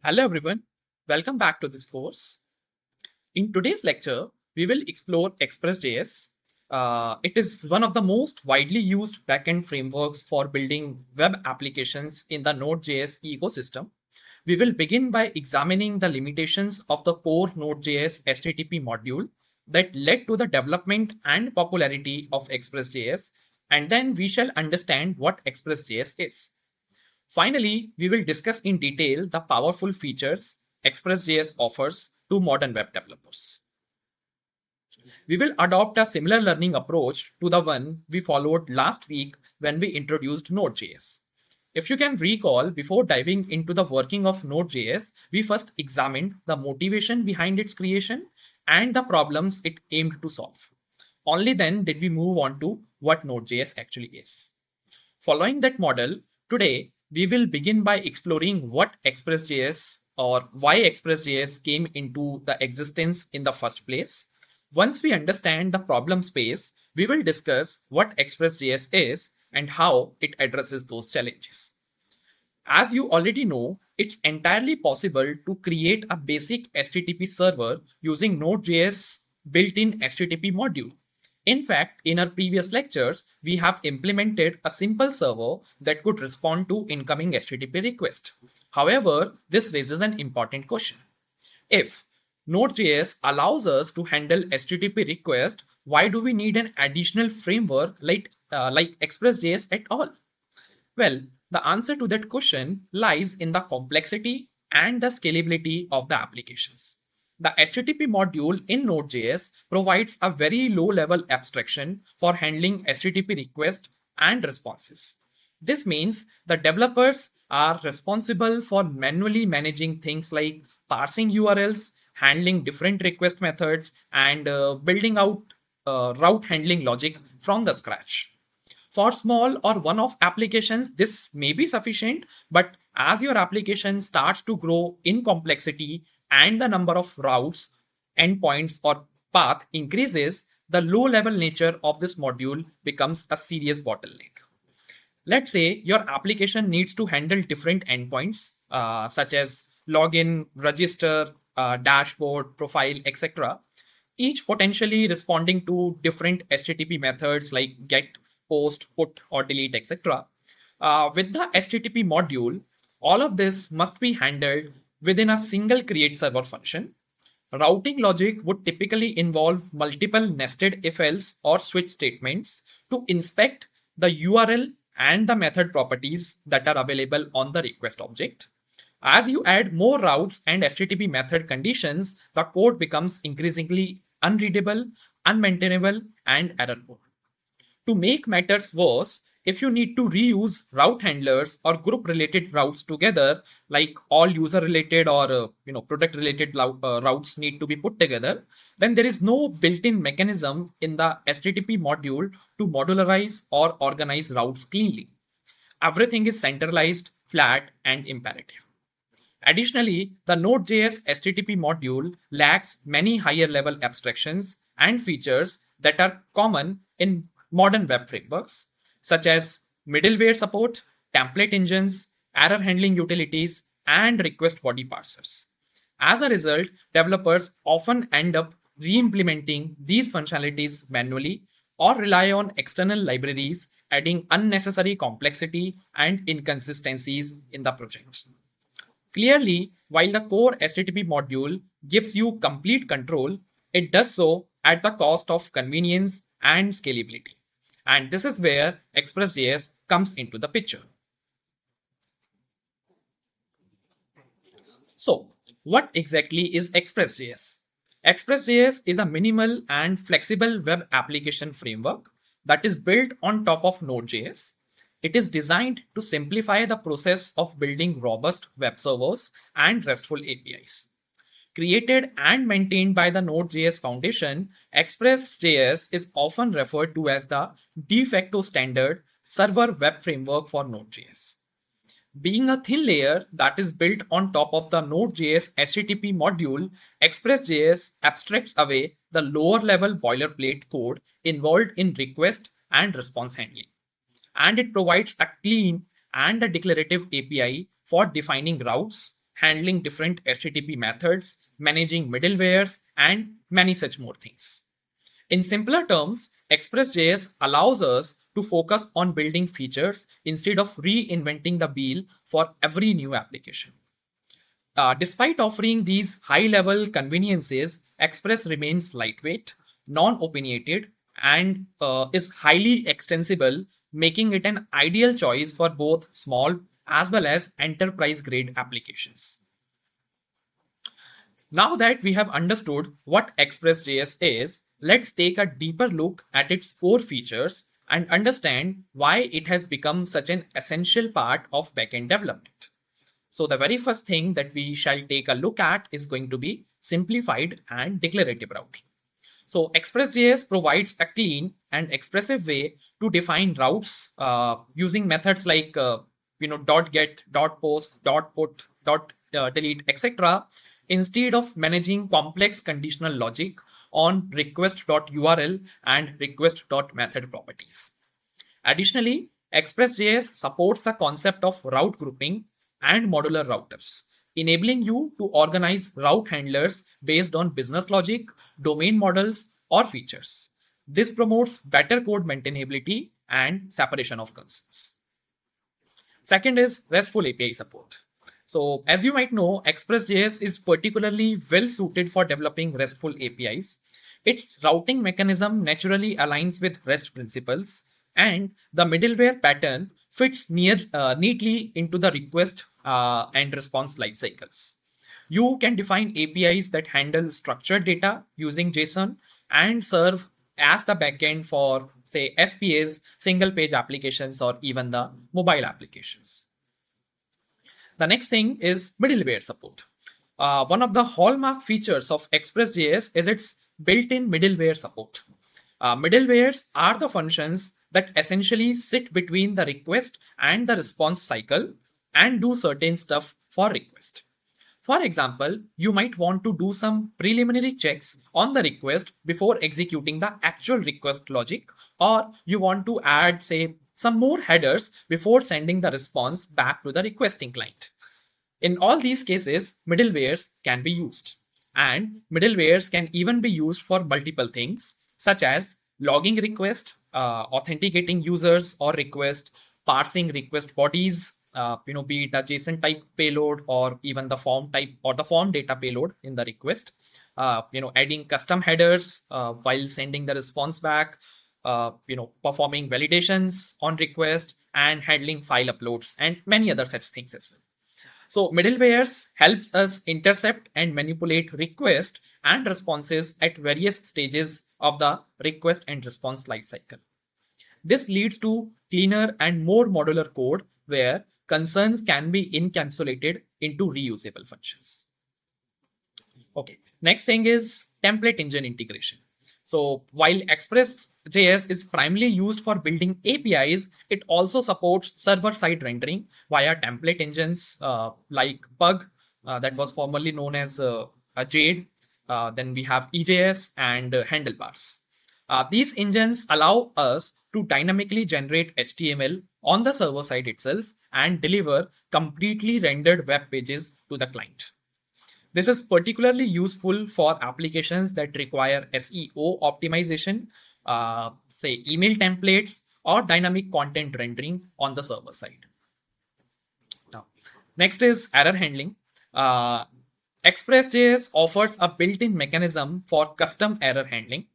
Hello everyone, welcome back to this course. In today's lecture, we will explore Express.js. It is one of the most widely used backend frameworks for building web applications in the Node.js ecosystem. We will begin by examining the limitations of the core Node.js HTTP module that led to the development and popularity of Express.js, and then we shall understand what Express.js is. Finally, we will discuss in detail the powerful features Express.js offers to modern web developers. We will adopt a similar learning approach to the one we followed last week when we introduced Node.js. If you can recall, before diving into the working of Node.js, we first examined the motivation behind its creation and the problems it aimed to solve. Only then did we move on to what Node.js actually is. Following that model, today we will begin by exploring what Express.js or why Express.js came into the existence in the first place. Once we understand the problem space, we will discuss what Express.js is and how it addresses those challenges. As you already know, it's entirely possible to create a basic HTTP server using Node.js built-in HTTP module. In fact, in our previous lectures, we have implemented a simple server that could respond to incoming HTTP request. However, this raises an important question. If Node.js allows us to handle HTTP request, why do we need an additional framework like Express.js at all? Well, the answer to that question lies in the complexity and the scalability of the applications. The HTTP module in Node.js provides a very low-level abstraction for handling HTTP requests and responses. This means the developers are responsible for manually managing things like parsing URLs, handling different request methods, and building out route handling logic from the scratch. For small or one-off applications, this may be sufficient, but as your application starts to grow in complexity and the number of routes, endpoints, or path increases, the low-level nature of this module becomes a serious bottleneck. Let's say your application needs to handle different endpoints, such as login, register, dashboard, profile, etc., each potentially responding to different HTTP methods like get, post, put, or delete, etc. With the HTTP module, all of this must be handled within a single create server function. Routing logic would typically involve multiple nested if-else or switch statements to inspect the URL and the method properties that are available on the request object. As you add more routes and HTTP method conditions, the code becomes increasingly unreadable, unmaintainable, and error-prone. To make matters worse, if you need to reuse route handlers or group related routes together, like all user related or product related routes need to be put together, then there is no built-in mechanism in the HTTP module to modularize or organize routes cleanly. Everything is centralized, flat, and imperative. Additionally, the Node.js HTTP module lacks many higher level abstractions and features that are common in modern web frameworks, such as middleware support, template engines, error handling utilities, and request body parsers. As a result, developers often end up re-implementing these functionalities manually or rely on external libraries, adding unnecessary complexity and inconsistencies in the project. Clearly, while the core HTTP module gives you complete control, it does so at the cost of convenience and scalability. And this is where Express.js comes into the picture. So, what exactly is Express.js? Express.js is a minimal and flexible web application framework that is built on top of Node.js. It is designed to simplify the process of building robust web servers and RESTful APIs. Created and maintained by the Node.js Foundation, Express.js is often referred to as the de facto standard server web framework for Node.js. Being a thin layer that is built on top of the Node.js HTTP module, Express.js abstracts away the lower level boilerplate code involved in request and response handling. And it provides a clean and a declarative API for defining routes, handling different HTTP methods, managing middlewares, and many such more things. In simpler terms, Express.js allows us to focus on building features instead of reinventing the wheel for every new application. Despite offering these high-level conveniences, Express remains lightweight, non-opinionated, and is highly extensible, making it an ideal choice for both small as well as enterprise-grade applications. Now that we have understood what Express.js is, let's take a deeper look at its core features and understand why it has become such an essential part of backend development. So the very first thing that we shall take a look at is going to be simplified and declarative routing. So Express.js provides a clean and expressive way to define routes using methods like .get, .post, .put, .delete, etc. instead of managing complex conditional logic on request.url and request.method properties. Additionally, Express.js supports the concept of route grouping and modular routers, enabling you to organize route handlers based on business logic, domain models, or features. This promotes better code maintainability and separation of concerns. Second is RESTful API support. So as you might know, Express.js is particularly well suited for developing RESTful APIs. Its routing mechanism naturally aligns with REST principles, and the middleware pattern fits neatly into the request and response lifecycles. You can define APIs that handle structured data using JSON and serve as the backend for, say, SPAs, single page applications, or even the mobile applications. The next thing is middleware support. One of the hallmark features of Express.js is its built-in middleware support. Middlewares are the functions that essentially sit between the request and the response cycle and do certain stuff for request. For example, you might want to do some preliminary checks on the request before executing the actual request logic, or you want to add, say, some more headers before sending the response back to the requesting client. In all these cases, middlewares can be used. And middlewares can even be used for multiple things, such as logging request, authenticating users or request, parsing request bodies, be it a JSON type payload or even the form type or the form data payload in the request, adding custom headers while sending the response back, performing validations on request and handling file uploads and many other such things as well. So middlewares helps us intercept and manipulate request and responses at various stages of the request and response lifecycle. This leads to cleaner and more modular code where concerns can be encapsulated into reusable functions. Okay, next thing is template engine integration. So while Express.js is primarily used for building APIs, it also supports server-side rendering via template engines like Pug, that was formerly known as Jade. Then we have EJS and Handlebars. These engines allow us to dynamically generate HTML on the server side itself and deliver completely rendered web pages to the client. This is particularly useful for applications that require SEO optimization, say email templates or dynamic content rendering on the server side. Now, next is error handling. Express.js offers a built-in mechanism for custom error handling.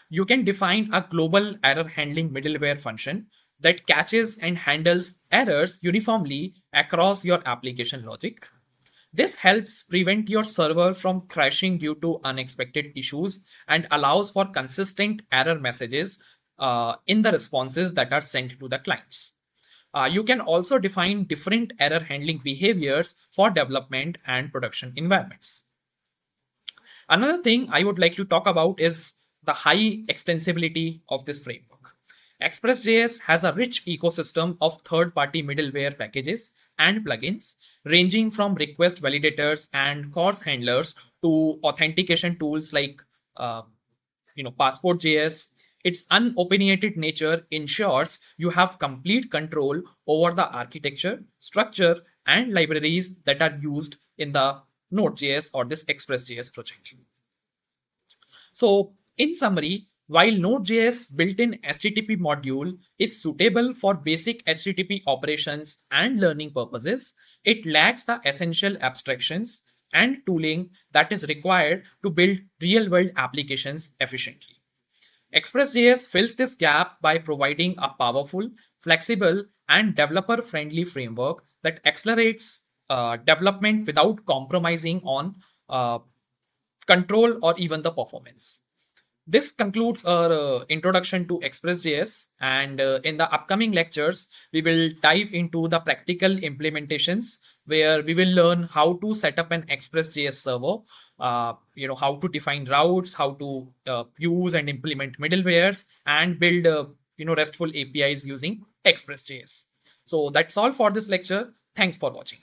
You can define a global error handling middleware function that catches and handles errors uniformly across your application logic. This helps prevent your server from crashing due to unexpected issues and allows for consistent error messages in the responses that are sent to the clients. You can also define different error handling behaviors for development and production environments. Another thing I would like to talk about is the high extensibility of this framework. Express.js has a rich ecosystem of third-party middleware packages and plugins, ranging from request validators and CORS handlers to authentication tools like Passport.js. Its unopinionated nature ensures you have complete control over the architecture, structure, and libraries that are used in the Node.js or this Express.js project. So in summary, while Node.js built-in HTTP module is suitable for basic HTTP operations and learning purposes, it lacks the essential abstractions and tooling that is required to build real-world applications efficiently. Express.js fills this gap by providing a powerful, flexible, and developer-friendly framework that accelerates development without compromising on control or even the performance. This concludes our introduction to Express.js, and in the upcoming lectures, we will dive into the practical implementations where we will learn how to set up an Express.js server, how to define routes, how to use and implement middlewares, and build RESTful APIs using Express.js. So that's all for this lecture. Thanks for watching.